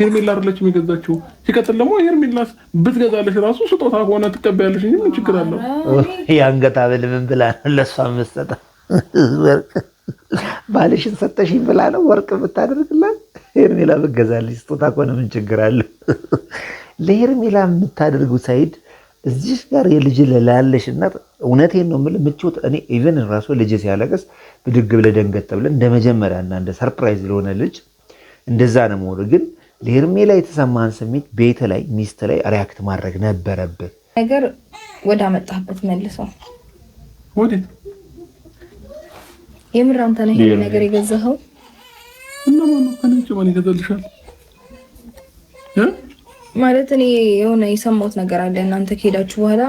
ሄርሜላ አይደለችም የገዛችው። ሲቀጥል ደግሞ ሄርሜላስ ብትገዛለሽ ራሱ ስጦታ ከሆነ ትቀበያለሽ እንጂ ምን ችግር አለው? የአንገት ሐብል ምን ብላ ነው ለእሷ መስጠት? ወርቅ ባልሽን ሰጠሽኝ ብላ ነው ወርቅ የምታደርግላት? ሄርሜላ ብትገዛልሽ ስጦታ ከሆነ ምን ችግር አለው? ለሄርሜላ የምታደርጉ ሳይድ እዚህ ጋር የልጅ ላለሽ እናት እውነቴን ነው የምልህ ምቾት። እኔ ኢቨን ራሱ ልጅ ሲያለቅስ ብድግ ብለህ ደንገጥ ብለህ እንደ መጀመሪያና እንደ ሰርፕራይዝ ለሆነ ልጅ እንደዛ ነው የምሆነው። ግን ለሄርሜላ የተሰማን ስሜት ቤት ላይ ሚስት ላይ ሪያክት ማድረግ ነበረብህ። ነገር ወደ አመጣህበት መልሰው። ወዴት? የምር አንተ ነህ ይሄ ነገር የገዛኸው? እና ማን ነው ከነጭ ማን ይገዛልሻል? ማለት እኔ የሆነ የሰማሁት ነገር አለ እናንተ ከሄዳችሁ በኋላ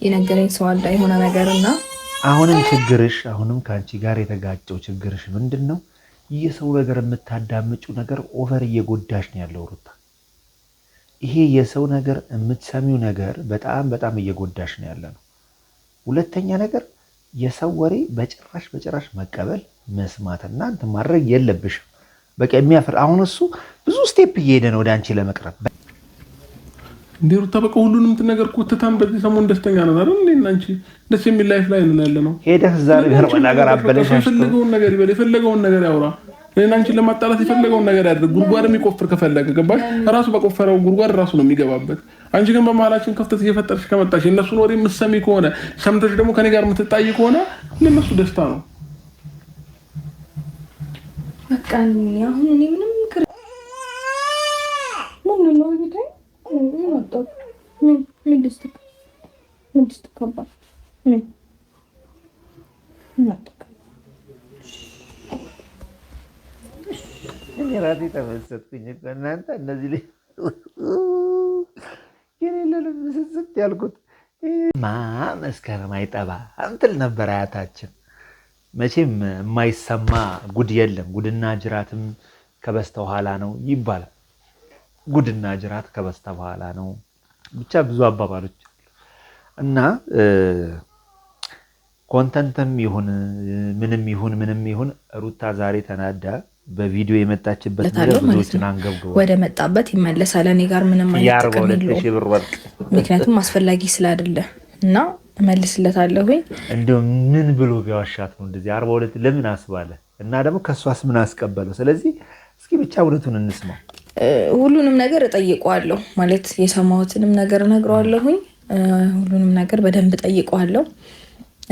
የነገረኝ ሰው አለ የሆነ ነገርና አሁንም ችግርሽ አሁንም ከአንቺ ጋር የተጋጨው ችግርሽ ምንድን ነው? የሰው ነገር የምታዳምጪው ነገር ኦቨር እየጎዳሽ ነው ያለው ሩታ። ይሄ የሰው ነገር የምትሰሚው ነገር በጣም በጣም እየጎዳሽ ነው ያለ ነው። ሁለተኛ ነገር የሰው ወሬ በጭራሽ መቀበል መስማትና እንትን ማድረግ የለብሽም። በቃ የሚያፈር አሁን እሱ ብዙ ስቴፕ እየሄደ ነው ወደ አንቺ ለመቅረብ። እንዴ ሩታ በቃ ሁሉንም ነገር ኩትታም በዚህ ሰሞን ደስተኛ ነን አይደል? እንዴ አንቺ ደስ የሚል ላይፍ ላይ ነን ያለ ነው። ሄደህ ዛሬ ነገር አበለሽ የፈለገውን ነገር ይበል፣ የፈለገውን ነገር ያውራ። እኔና አንቺን ለማጣላት የፈለገውን ነገር ያድርግ። ጉድጓድ የሚቆፍር ከፈለገ ገባሽ? ራሱ በቆፈረው ጉድጓድ ራሱ ነው የሚገባበት። አንቺ ግን በመሀላችን ክፍተት እየፈጠርሽ ከመጣሽ የእነሱን ወሬ የምትሰሚ ከሆነ ሰምተሽ ደግሞ ከኔ ጋር የምትጣይ ከሆነ ለእነሱ ደስታ ነው። በቃ አሁን እኔ ምንም ምክር ምን ነው ይታይ ምን ድስት ከባድ እኔ ራሴ ተመሰጥኩኝ እኮ እናንተ እነዚህ ላይ የሌለ ምስስት ያልኩት መስከረም አይጠባም ትል ነበር አያታችን። መቼም የማይሰማ ጉድ የለም። ጉድና ጅራትም ከበስተኋላ ነው ይባላል። ጉድና ጅራት ከበስተኋላ ነው። ብቻ ብዙ አባባሎች እና ኮንተንትም ይሁን ምንም ይሁን ሩታ ዛሬ ተናዳ በቪዲዮ የመጣችበት ነገር ብዙዎችን አንገብግቧል። ወደ መጣበት ይመለሳል። እኔ ጋር ምንም አይተቀምልም። ምክንያቱም አስፈላጊ ስላይደለ እና እመልስለታለሁኝ። እንደው ምን ብሎ ቢዋሻት ነው እንደዚህ 42 ለምን አስባለ? እና ደግሞ ከሷስ ምን አስቀበለው? ስለዚህ እስኪ ብቻ እውነቱን እንስማው። ሁሉንም ነገር እጠይቀዋለሁ ማለት የሰማሁትንም ነገር እነግረዋለሁኝ። ሁሉንም ነገር በደንብ እጠይቀዋለሁ።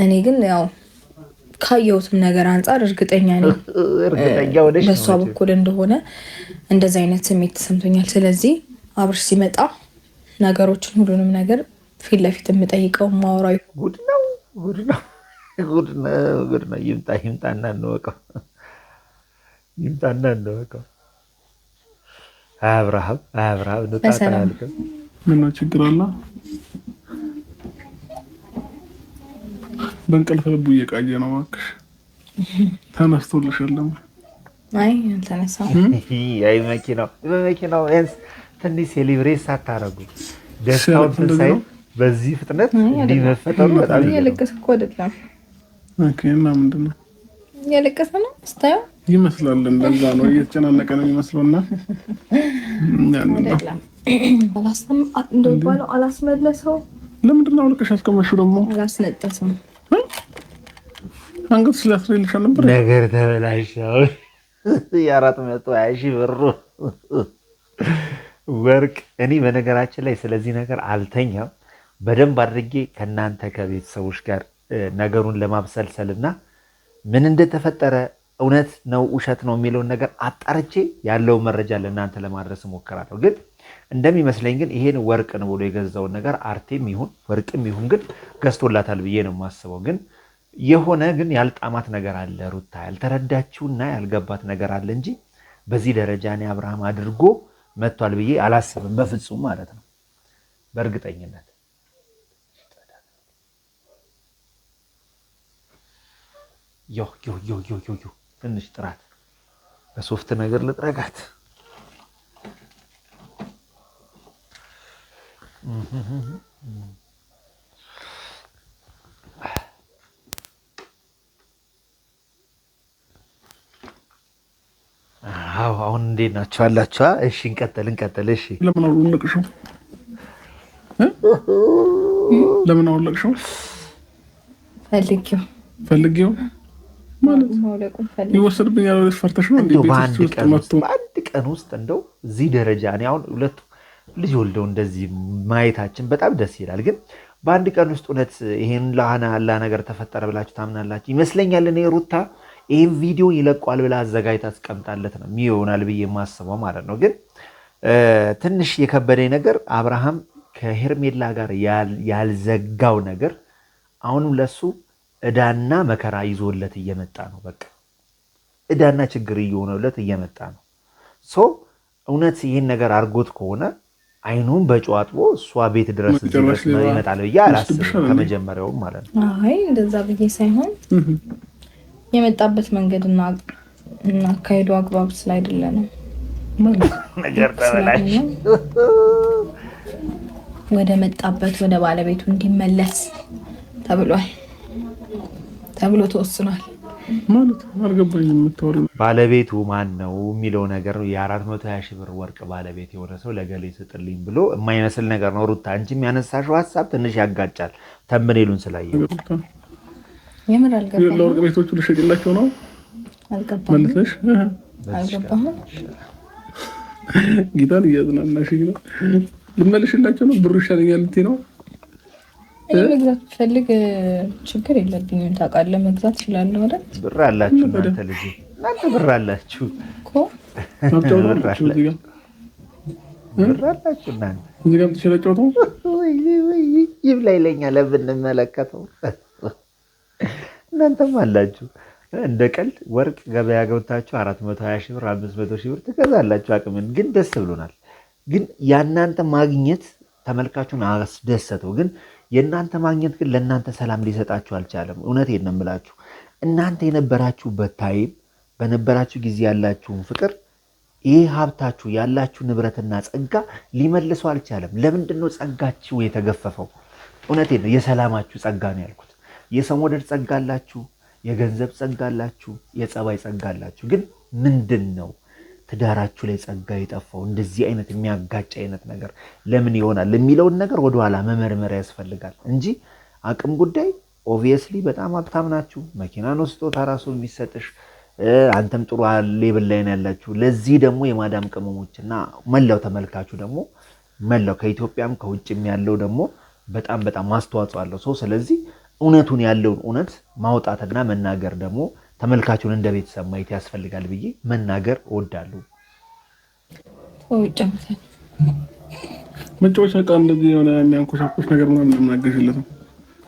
እኔ ግን ያው ካየሁትም ነገር አንጻር እርግጠኛ ነኝ በሷ በኩል እንደሆነ እንደዚህ አይነት ስሜት ተሰምቶኛል። ስለዚህ አብርሽ ሲመጣ ነገሮችን ሁሉንም ነገር ፊት ለፊት የምጠይቀው ማውራው ጉድ ነው። ይምጣና እንወቀው። አብርሃም እንጣጣልከው። ምን ችግር አለ? በእንቅልፍ ልቡ እየቃየ ነው። እባክሽ ተነስቶልሻል። አይ አልተነሳም። አይ መኪናው ትንሽ ሴሊብሬት ሳታረጉ ደስታውን ሳይ በዚህ ፍጥነት እንዲመፈጠሩ በጣም እያለቀሰ እኮ አይደለም። ኦኬ። እና ምንድን ነው እያለቀሰ ነው ስታየው ይመስላል። እንደዛ ነው እየተጨናነቀ ነው የሚመስለውና እንደው አላስመለሰው። ለምንድን ነው አልቀሽ አስቀመሽው? ደግሞ አላስነጠሰም። አንገት ስላስረልሽ ነበር ነገር ተበላሽው። የ420,000 ብሩ ወርቅ። እኔ በነገራችን ላይ ስለዚህ ነገር አልተኛም። በደንብ አድርጌ ከእናንተ ከቤተሰቦች ጋር ነገሩን ለማብሰልሰልና ምን እንደተፈጠረ እውነት ነው ውሸት ነው የሚለውን ነገር አጣርቼ ያለው መረጃ ለእናንተ ለማድረስ እሞክራለሁ። ግን እንደሚመስለኝ ግን ይሄን ወርቅ ነው ብሎ የገዛውን ነገር አርቴም ይሁን ወርቅም ይሁን ግን ገዝቶላታል ብዬ ነው የማስበው። ግን የሆነ ግን ያልጣማት ነገር አለ ሩታ ያልተረዳችውና ያልገባት ነገር አለ እንጂ በዚህ ደረጃ እኔ አብርሃም አድርጎ መጥቷል ብዬ አላስብም በፍጹም ማለት ነው። በእርግጠኝነት ዮ ትንሽ ጥራት በሶፍት ነገር ልጥረጋት። አሁን እንዴት ናችሁ አላችሁ? እሺ እንቀጥል። እሺ ለምን አወለቅሽው? ለምን አወለቅሽው? ፈልጌው ማለት ይወሰድብኛል ወይስ ፈርተሽ ነው? እንዴ በአንድ ቀን ውስጥ እንደው እዚህ ደረጃ እኔ አሁን ሁለቱ ልጅ ወልደው እንደዚህ ማየታችን በጣም ደስ ይላል። ግን በአንድ ቀን ውስጥ እውነት ይሄን ለሃና ነገር ተፈጠረ ብላችሁ ታምናላችሁ? ይመስለኛል እኔ ሩታ ይህን ቪዲዮ ይለቋል ብላ አዘጋጅታ አስቀምጣለት ነው ይሆናል ብዬ የማስበው ማለት ነው። ግን ትንሽ የከበደኝ ነገር አብርሃም ከሄርሜላ ጋር ያልዘጋው ነገር አሁንም ለሱ እዳና መከራ ይዞለት እየመጣ ነው። በቃ እዳና ችግር እየሆነለት እየመጣ ነው። ሶ እውነት ይህን ነገር አድርጎት ከሆነ አይኑን በጨዋጥቦ እሷ ቤት ድረስ ይመጣል ብዬ አላስብም ከመጀመሪያውም ማለት ነው። አይ እንደዛ ብዬ ሳይሆን የመጣበት መንገድና አካሄዱ አግባብ ስላይደለ ነው ነገር ተበላሽ ወደ መጣበት ወደ ባለቤቱ እንዲመለስ ተብሎ ተወስኗል። ማለት አልገባኝም። የምታወሪው ባለቤቱ ማን ነው የሚለው ነገር የ420 ሺህ ብር ወርቅ ባለቤት የሆነ ሰው ለገሌ ስጥልኝ ብሎ የማይመስል ነገር ነው። ሩታ አንቺም ያነሳሽው ሀሳብ ትንሽ ያጋጫል። ተምኔሉን ስላየው የምር አልገባኝም። ለወርቅ ቤቶቹ ልሸጥላቸው ነው። አልገባኝም። መልሰሽ አልገባኝም። ጌታን እያዝናናሽኝ ነው። ልመልሽላቸው ነው። ብሩ ይሻለኛል ልትይ ነው። መግዛት ፈልግ ችግር የለብኝም። ታውቃለህ መግዛት እችላለሁ አይደል? ብር አላችሁ እናንተ ልጅ እናንተ ብር አላችሁ እኮ አብጫውታችሁ እዚህ ጋር ብር አላችሁ እናንተ እዚህ ጋር ትችላጫውተው ይብላ ይለኛል ብንመለከተው እናንተም አላችሁ እንደ ቀልድ ወርቅ ገበያ ገብታችሁ 420 ሺህ ብር 500 ሺህ ብር ትገዛላችሁ። አቅምን ግን ደስ ብሎናል። ግን የእናንተ ማግኘት ተመልካቹን አስደሰተው። ግን የእናንተ ማግኘት ግን ለእናንተ ሰላም ሊሰጣችሁ አልቻለም። እውነቴን ነው የምላችሁ። እናንተ የነበራችሁበት ታይም በነበራችሁ ጊዜ ያላችሁን ፍቅር ይህ ሀብታችሁ ያላችሁ ንብረትና ጸጋ ሊመልሰው አልቻለም። ለምንድን ነው ጸጋችሁ የተገፈፈው? እውነቴን ነው። የሰላማችሁ ጸጋ ነው ያልኩት። የሰው መውደድ ጸጋ አላችሁ፣ የገንዘብ ጸጋ አላችሁ፣ የጸባይ ጸጋ አላችሁ። ግን ምንድን ነው ትዳራችሁ ላይ ጸጋ የጠፋው? እንደዚህ አይነት የሚያጋጭ አይነት ነገር ለምን ይሆናል የሚለውን ነገር ወደኋላ መመርመር ያስፈልጋል እንጂ አቅም ጉዳይ ኦብቪየስሊ በጣም ሀብታም ናችሁ። መኪና ነው ስጦታ ራሱ የሚሰጥሽ። አንተም ጥሩ ሌብል ላይ ነው ያላችሁ። ለዚህ ደግሞ የማዳም ቅመሞችና መላው ተመልካቹ ደግሞ መላው ከኢትዮጵያም ከውጭም ያለው ደግሞ በጣም ማስተዋጽኦ አለው ሰው። ስለዚህ እውነቱን ያለውን እውነት ማውጣትና መናገር ደግሞ ተመልካቹን እንደ ቤተሰብ ማየት ያስፈልጋል ብዬ መናገር እወዳለሁ። መጫወቻ ዕቃ እንደዚህ የሆነ የሚያንኮሻኮሽ ነገር ምናምን የምናገሽለትም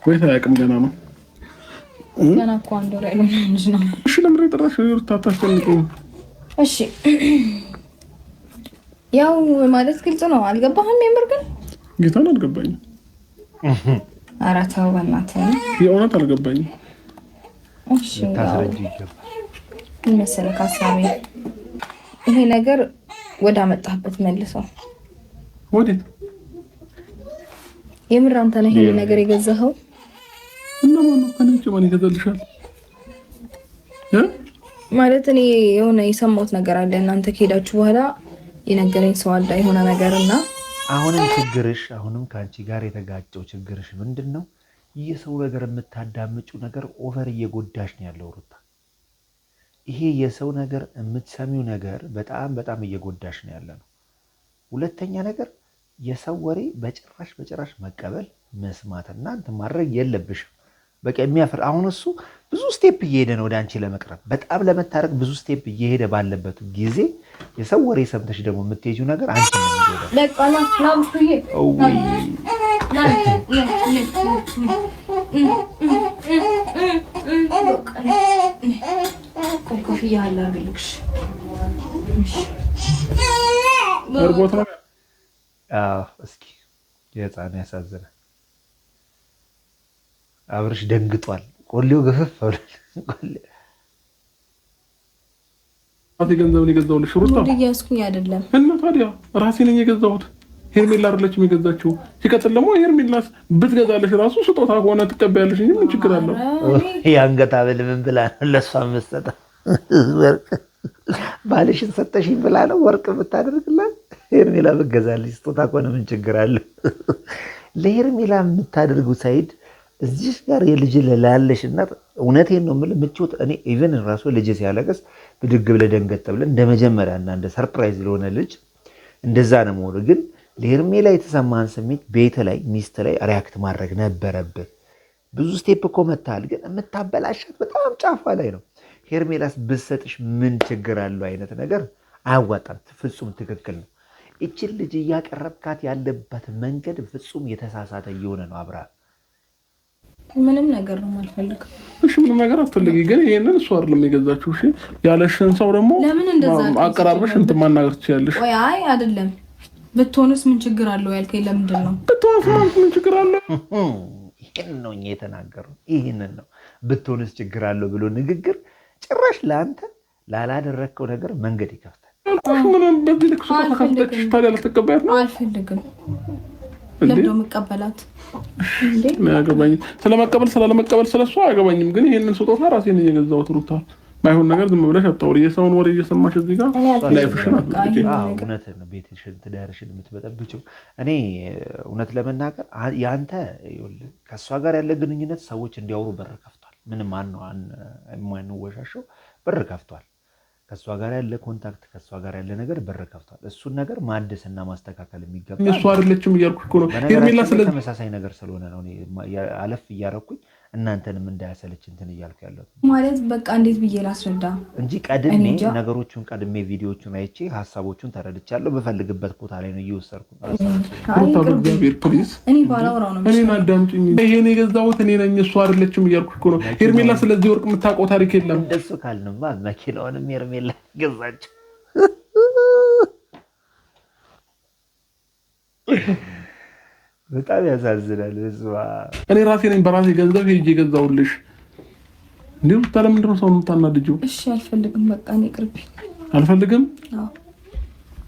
ወይ አያውቅም። ገና ነው ገና እኮ አንድ ወር ያለው ልጅ ነው። እሺ ለምን የጠራሽ? ታታስጨንቁኝ። እሺ ያው ማለት ግልጽ ነው። አልገባህም? የምር ግን ጌታን አልገባኝም። ኧረ ተው በእናትህ የእውነት አልገባኝም። እሺ ታስረጅ ይገባል መሰለህ ሀሳቤ። ይሄ ነገር ወደ አመጣህበት መልሰው። ወዴት? የምር አንተ ነህ ይሄን ነገር የገዛኸው? እና ማነው ከነጭ ማን ይገዛልሻል? ማለት እኔ የሆነ የሰማሁት ነገር አለ እናንተ ከሄዳችሁ በኋላ የነገረኝ ሰው አለ የሆነ ነገርና አሁንም ችግርሽ አሁንም ከአንቺ ጋር የተጋጨው ችግርሽ ምንድን ነው? የሰው ነገር የምታዳምጪው ነገር ኦቨር እየጎዳሽ ነው ያለው ሩታ። ይሄ የሰው ነገር የምትሰሚው ነገር በጣም እየጎዳሽ ነው ያለ ነው። ሁለተኛ ነገር የሰው ወሬ በጭራሽ መቀበል መስማትና እንትን ማድረግ የለብሽም። በቃ የሚያፈር አሁን እሱ ብዙ ስቴፕ እየሄደ ነው ወደ አንቺ ለመቅረብ በጣም ለመታረቅ ብዙ ስቴፕ እየሄደ ባለበት ጊዜ የሰው ወሬ ሰምተሽ ደግሞ የምትሄጂው ነገር አንቺ ነው የሚጎዳው። ለቃና ናምኩዬ ኮፍያ አላርግልሽ ወርቦት ነው። እስኪ የህፃን ያሳዝናል። አብርሽ ደንግጧል። ቆሌው ገፈፍ ብሏል። ገንዘብን የገዛሁልሽ ሩታ እያስኩኝ አይደለም እና ታዲያ ራሴ ነኝ የገዛሁት። ሄርሜላ አይደለችም የገዛችው። ሲቀጥል ደግሞ ሄርሜላስ ብትገዛለሽ ራሱ ስጦታ ከሆነ ትቀበያለሽ እንጂ ምን ችግር አለው? የአንገት ሐብል ምን ብላ ነው ለእሷ መስጠት? ባልሽን ሰጠሽኝ ብላ ነው ወርቅ የምታደርግላት? ሄርሜላ ብትገዛልሽ ስጦታ ከሆነ ምን ችግር አለው? ለሄርሜላ የምታደርጉ ሳይድ እዚህ ጋር የልጅ ላለሽ እናት እውነቴን ነው የምልህ ምቾት። እኔ ኢቨን ራሱ ልጅ ሲያለቅስ ብድግ ብለህ ደንገጥ ብለህ እንደ መጀመሪያ እና እንደ ሰርፕራይዝ ለሆነ ልጅ እንደዛ ነው መሆኑ። ግን ለሄርሜላ የተሰማህን ስሜት ቤት ላይ ሚስት ላይ ሪያክት ማድረግ ነበረብህ። ብዙ ስቴፕ እኮ መታል፣ ግን የምታበላሻት በጣም ጫፏ ላይ ነው። ሄርሜላስ ብትሰጥሽ ምን ችግር አለው አይነት ነገር አያዋጣም። ፍጹም ትክክል ነው። እችን ልጅ እያቀረብካት ያለበት መንገድ ፍጹም የተሳሳተ እየሆነ ነው። አብርሃም ምንም ነገር ነው አልፈልግም። እሺ ምንም ነገር አትፈልጊ፣ ግን ይሄንን እሱ አይደለም የገዛችው። እሺ ያለሽን ሰው ደግሞ አቀራርበሽ እንትን ማናገር ትችያለሽ። ወይ አይ አይደለም ብትሆንስ ምን ችግር አለው ያልከኝ ለምንድን ነው? ብትሆንስ ምን ችግር አለው? ይሄን ነው የተናገረው። ይሄንን ነው ብትሆንስ ችግር አለው ብሎ ንግግር ጭራሽ ለአንተ ላላደረግከው ነገር መንገድ ይከፍታል። ምንም በዚህ ልክ ሱታ ከፍተሽ ታዲያ ልትቀበያት ነው? አልፈልግም። ለምንድን ነው የምቀበላት? ያገባኝ ስለመቀበል ስለለመቀበል ስለሷ አያገባኝም። ግን ይሄንን ስጦታ ራሴን እየገዛሁት ሩታ፣ ማይሆን ነገር ዝም ብለሽ አታውሪ። የሰውን ወሬ እየሰማሽ እዚህ ጋር ላይፍሽን አትበጪ። እውነት ነው ቤትሽን ትዳርሽን የምትበጠብጪው። እኔ እውነት ለመናገር ያንተ ከእሷ ጋር ያለ ግንኙነት ሰዎች እንዲያወሩ በር ከፍቷል። ምንም የማንወሻሸው በር ከፍቷል። ከእሷ ጋር ያለ ኮንታክት ከእሷ ጋር ያለ ነገር በር ከፍቷል። እሱን ነገር ማደስና ማስተካከል የሚገባ እሱ አይደለችም እያልኩሽ እኮ ነው። ሄርሜላ ተመሳሳይ ነገር ስለሆነ ነው አለፍ እያረኩኝ እናንተንም እንዳያሰለች እንትን እያልኩ ያለው ማለት በቃ እንዴት ብዬ ላስረዳ እንጂ ቀድሜ ነገሮቹን ቀድሜ ቪዲዮቹን አይቼ ሀሳቦቹን ተረድቻለሁ። በፈልግበት ቦታ ላይ ነው እየወሰድኩ። በእግዚአብሔር ፕሊዝ እኔ ባላወራው ነው እኔን አዳምጪኝ። ይሄን የገዛሁት እኔ ነኝ እሱ አይደለችም እያልኩሽ እኮ ነው። ሄርሜላ ስለዚህ ወርቅ የምታውቀው ታሪክ የለም። እንደሱ ካልንማ መኪናውንም ሄርሜላ ገዛችው። በጣም ያሳዝናል። እኔ ራሴ ነኝ በራሴ ገንዘብ ሄጄ የገዛሁልሽ። እንዴ ታዲያ ምንድን ነው ሰው የምታናድጂው? እሺ አልፈልግም፣ በቃ እኔ ቅርብ አልፈልግም። አዎ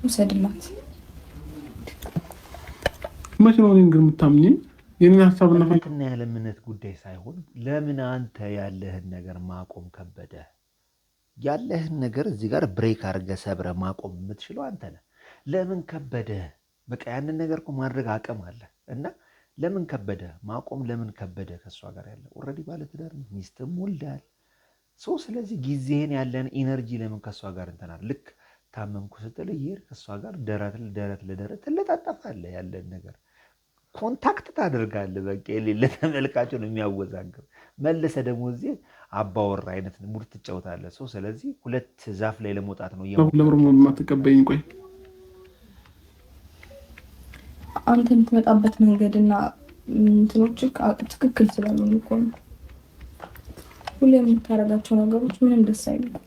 ውሰድላት። መቼ ነው እኔን ግን የምታምኚኝ? የኔን ሀሳብና ፈንክና ያለ እምነት ጉዳይ ሳይሆን ለምን አንተ ያለህን ነገር ማቆም ከበደ? ያለህን ነገር እዚህ ጋር ብሬክ አድርገህ ሰብረህ ማቆም የምትችለው አንተ ነህ። ለምን ከበደ? በቃ ያንን ነገር እኮ ማድረግ አቅም አለ እና ለምን ከበደ? ማቆም ለምን ከበደ? ከእሷ ጋር ያለ ኦልሬዲ ባለትዳር ሚስትም ወልዳል። ስለዚህ ጊዜህን ያለን ኢነርጂ ለምን ከእሷ ጋር እንትናል? ልክ ታመምኩ ስትል ይሄድ ከእሷ ጋር ደረት ለደረት ትለጣጠፋለህ። ያለን ነገር ኮንታክት ታደርጋለህ። በቃ የሌለ ተመልካቹን የሚያወዛግብ መልሰህ ደግሞ እዚህ አባወራ አይነት ሙድ ትጫወታለህ። ስለዚህ ሁለት ዛፍ ላይ ለመውጣት ነው ለምርሞ የማትቀበይኝ። ቆይ አንተ የምትመጣበት መንገድና እንትኖች ትክክል ስላልሆኑ እኮ ነው። ሁሌ የምታደርጋቸው ነገሮች ምንም ደስ አይሉም።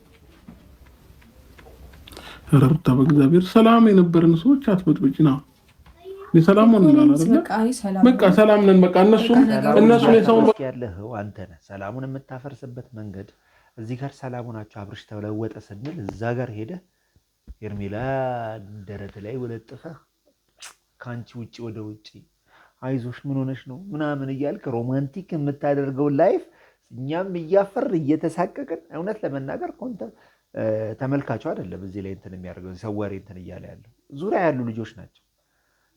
ሩታ በእግዚአብሔር ሰላም የነበረን ሰዎች አትበጥብጭ ነው። ሰላም ሆነን በቃ ሰላም ነን። በቃ እነሱ የሰውን ያለኸው አንተ ነህ። ሰላሙን የምታፈርስበት መንገድ እዚህ ጋር ሰላሙ ናቸው። አብርሽ ተለወጠ ስንል እዛ ጋር ሄደህ ሄርሜላ ደረት ላይ ወለጥፈህ ከአንቺ ውጭ ወደ ውጭ አይዞሽ ምን ሆነሽ ነው ምናምን እያልክ ሮማንቲክ የምታደርገው ላይፍ እኛም እያፈር እየተሳቀቅን እውነት ለመናገር ተመልካቹ አይደለም እዚህ ላይ እንትን የሚያደርገው ሰው ወሬ እንትን እያለ ያለው ዙሪያ ያሉ ልጆች ናቸው።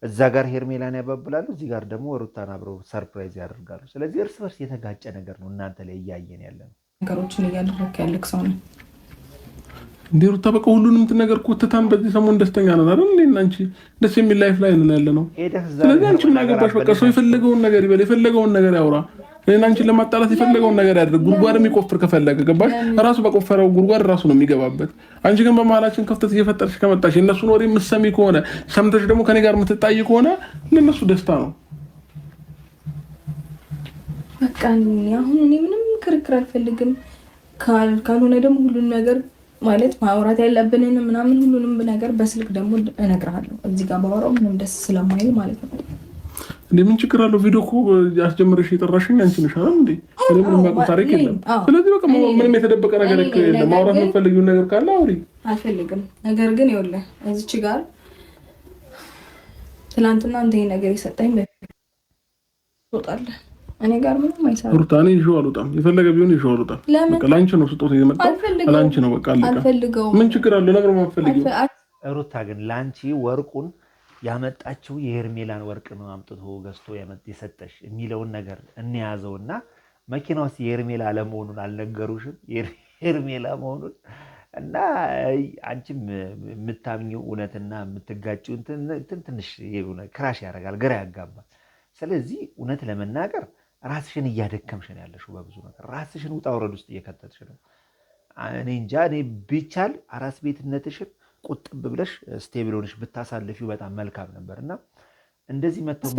እዛ ጋር ሄርሜላን ያባብላሉ፣ እዚህ ጋር ደግሞ ሩታን አብረው ሰርፕራይዝ ያደርጋሉ። ስለዚህ እርስ በርስ የተጋጨ ነገር ነው እናንተ ላይ እያየን ያለ ነው። ነገሮችን እያደረክ ያለክ ሰው ነው እንዴ ሩታ? በቃ ሁሉንም ነገር ኩትታን በዚህ ሰሞን ደስተኛ ነን አይደል? እንዴ አንቺ ደስ የሚል ላይፍ ላይ ነን ያለ ነው። ስለዚህ አንቺ ምን አገባሽ? በቃ ሰው የፈለገውን ነገር ይበል፣ የፈለገውን ነገር ያውራ። እኔና አንቺን ለማጣላት የፈለገውን ነገር ያድርግ። ጉድጓድ የሚቆፍር ከፈለገ ገባሽ? ራሱ በቆፈረው ጉድጓድ ራሱ ነው የሚገባበት። አንቺ ግን በመሀላችን ክፍተት እየፈጠርሽ ከመጣሽ የእነሱን ወሬ የምትሰሚ ከሆነ ሰምተሽ ደግሞ ከኔ ጋር የምትጣይ ከሆነ ለእነሱ ደስታ ነው። በቃ አሁን እኔ ምንም ክርክር አልፈልግም። ካልሆነ ደግሞ ሁሉን ነገር ማለት ማውራት ያለብንን ምናምን ሁሉንም ነገር በስልክ ደግሞ እነግርሃለሁ። እዚህ ጋር ባወራው ምንም ደስ ስለማይል ማለት ነው። እንዴ ምን ችግር አለው? ቪዲዮ እኮ አስጀምረሽ የጠራሽኝ አንቺ ነሽ አይደል እንዴ? ምንም የማውቀው ታሪክ የለም። ስለዚህ በቃ ምንም የተደበቀ ነገር የለም። ማውራት የምትፈልጊው ነገር ካለ አውሪ። አልፈልግም። ነገር ግን ይኸውልህ እዚች ጋር ትናንትና አንተ ይሄ ነገር የሰጠኝ በፊት ትወጣለህ እኔ ጋር ምንም አይሰራም። ሩታ እኔ ይዤው አልወጣም። የፈለገ ቢሆን ይዤው አልወጣም። በቃ ላንቺ ነው ስጦታ የመጣው ላንቺ ነው። በቃ አልፈልገውም። ምን ችግር አለው? ነገር ማፈልጊው ሩታ ግን ላንቺ ወርቁን ያመጣችው የሄርሜላን ወርቅ ነው አምጥቶ ገዝቶ የሰጠሽ የሚለውን ነገር እንያዘውና መኪና ውስጥ የሄርሜላ አለመሆኑን አልነገሩሽም? የሄርሜላ መሆኑን እና አንቺም የምታምኚው እውነትና የምትጋጪው ትንሽ ክራሽ ያደርጋል፣ ግራ ያጋባል። ስለዚህ እውነት ለመናገር ራስሽን እያደከምሽ ነው ያለሽው። በብዙ ነገር ራስሽን ውጣ ውረድ ውስጥ እየከተትሽ ነው። እኔ እንጃ። እኔ ቢቻል አራስ ቤትነትሽን ቁጥብ ብለሽ ስቴብል ሆነሽ ብታሳልፊው በጣም መልካም ነበር እና እንደዚህ መጥተው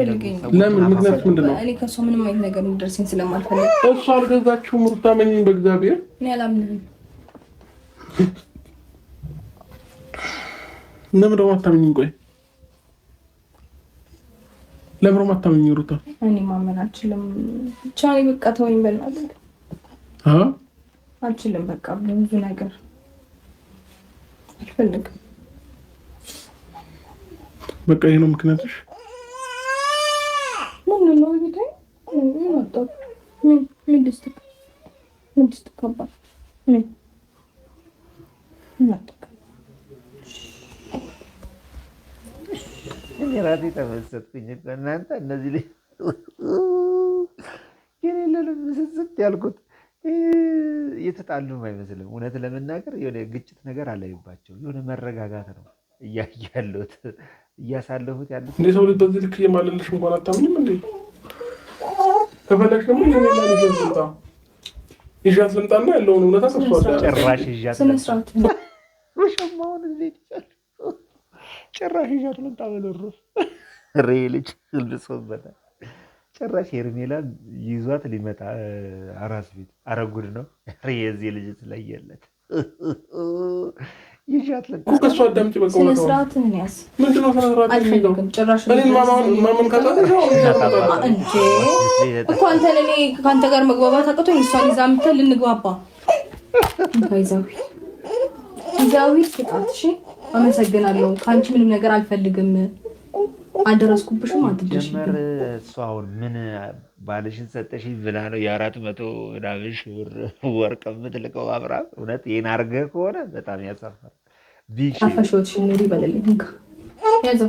ለምን? ምክንያቱ ምንድን ነው? እኔ ከእሷ ምንም አይነት ነገር እንደርሰኝ ስለማልፈልግ እሷ አልገዛችሁም። ሩታ መኝኝ በእግዚአብሔር እኔ አላምንም። ለምን ደግሞ አታምኝም? ቆይ ለምን ደግሞ አታምኝም? ሩታ እኔ ማመን አልችልም። ብቻ እኔ በቃ ተወኝ በእናትህ። አልችልም። በቃ ብዙ ነገር አልፈልግም። በቃ ይሄ ነው ምክንያትሽ? ምን ነው ይታይ? ምን ድስት ከባድ እኔ ራሴ ተመሰጥኩኝ። እናንተ እነዚህ ላይ የሌለ ምስስት ያልኩት እየተጣሉም አይመስልም። እውነት ለመናገር የሆነ ግጭት ነገር አላይባቸው፣ የሆነ መረጋጋት ነው እያለሁት እያሳለፉት ያሉት። እንደ ሰው ልጅ በዚህ ልክ እየማለልሽ እንኳን አታምኝም እንዴ? ከፈለግሽ ደግሞ ይዣት ልምጣና ያለውን እውነታ ሰጥቷል። ጭራሽ ይዣት ስነስርዓት ሸማውን እንዴት ይቻል? ጭራሽ ይዣት ልምጣ በለሩ ልጅ ልብሶበታል። ጭራሽ ሄርሜላን ይዟት ሊመጣ አራስ ቤት። ኧረ ጉድ ነው የዚህ ልጅ ስለየለት ይዣት ልምጣ። ከእሱ አዳምጪ። በቃ ስነስርዓትን ያዝ። ምንድን ነው ስነስርዓት? አልፈልግም ጭራሽ። እኔን ማመን ካቃተሽ እኮ አንተን እኔ ከአንተ ጋር መግባባት አቅቶኝ እሷን ይዛ የምትል ልንግባባ ይዛዊ ስጣት። እሺ አመሰግናለሁ። ከአንቺ ምንም ነገር አልፈልግም። አልደረስኩብሽም። አትደርሽ ጀመር። እሷ አሁን ምን ባልሽን ሰጠሽ ብላ ነው የ400 ምናምን ሺህ ብር ወርቅ የምትልቀው? አብራም እውነት ይሄን አድርገህ ከሆነ በጣም ያሳፋል። አፈሾት ሽንሪ በለልኝ። እንካ ያዘው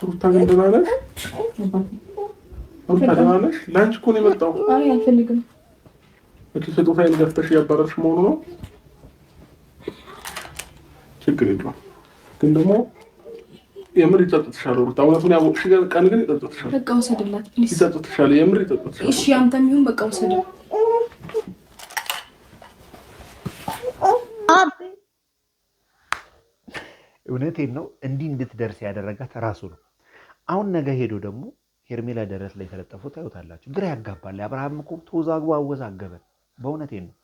ሩታ ግን ደህና ነሽ? ሩታ ደህና ነሽ? ለአንቺ እኮ ነው የመጣው። አይ አልፈልግም። ስጦታዬን ገፍተሽ እያባረርሽ መሆኑ ነው። ችግር የለውም ግን ደግሞ የምር ይጸጥትሻል ሩታ። እውነቱን ያወቅሽ ቀን ግን ይጸጥትሻል። በቃ ውሰድላት ፕሊዝ። ይጸጥትሻል፣ የምር ይጸጥትሻል። እሺ አንተም ይሁን በቃ ውሰድ። እውነቴን ነው። እንዲህ እንድትደርስ ያደረጋት ራሱ ነው። አሁን ነገ ሄዶ ደግሞ ሄርሜላ ደረት ላይ የተለጠፉት ታዩታላችሁ። ግራ ያጋባል። አብርሃም እኮ ተወዛግቦ አወዛገበ። በእውነቴን ነው።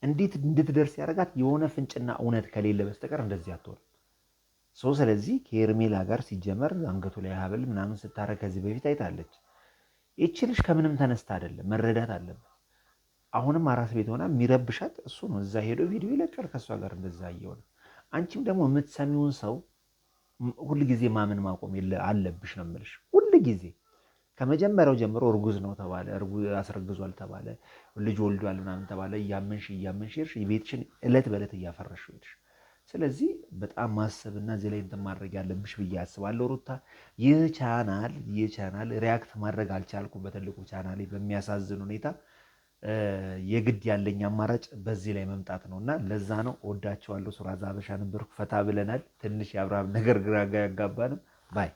እንዴት እንድትደርስ ያደረጋት የሆነ ፍንጭና እውነት ከሌለ በስተቀር እንደዚህ አትሆንም። ስለዚህ ከሄርሜላ ጋር ሲጀመር አንገቱ ላይ ሀብል ምናምን ስታረግ ከዚህ በፊት አይታለች። ይቺ ልጅ ከምንም ተነስታ አይደለም፣ መረዳት አለበት። አሁንም አራስ ቤት ሆና የሚረብሻት እሱ ነው። እዛ ሄዶ ቪዲዮ ይለቃል ከእሷ ጋር እንደዛ እየሆነ። አንቺም ደግሞ የምትሰሚውን ሰው ሁልጊዜ ማመን ማቆም አለብሽ ነው የምልሽ። ሁልጊዜ ከመጀመሪያው ጀምሮ እርጉዝ ነው ተባለ፣ አስረግዟል ተባለ፣ ልጅ ወልዷል ምናምን ተባለ። እያመንሽ ሄድሽ፣ ቤትሽን እለት በእለት እያፈረሽ ሄድሽ። ስለዚህ በጣም ማሰብና እዚህ ላይ እንትን ማድረግ ያለብሽ ብዬ አስባለሁ ሩታ። ይህ ቻናል ሪያክት ማድረግ አልቻልኩም በትልቁ ቻናሌ በሚያሳዝን ሁኔታ። የግድ ያለኝ አማራጭ በዚህ ላይ መምጣት ነው እና ለዛ ነው። ወዳቸዋለሁ። ሱራዛ ሀበሻ ነበርኩ። ፈታ ብለናል። ትንሽ የአብርሃም ነገር ግራ ያጋባንም ባይ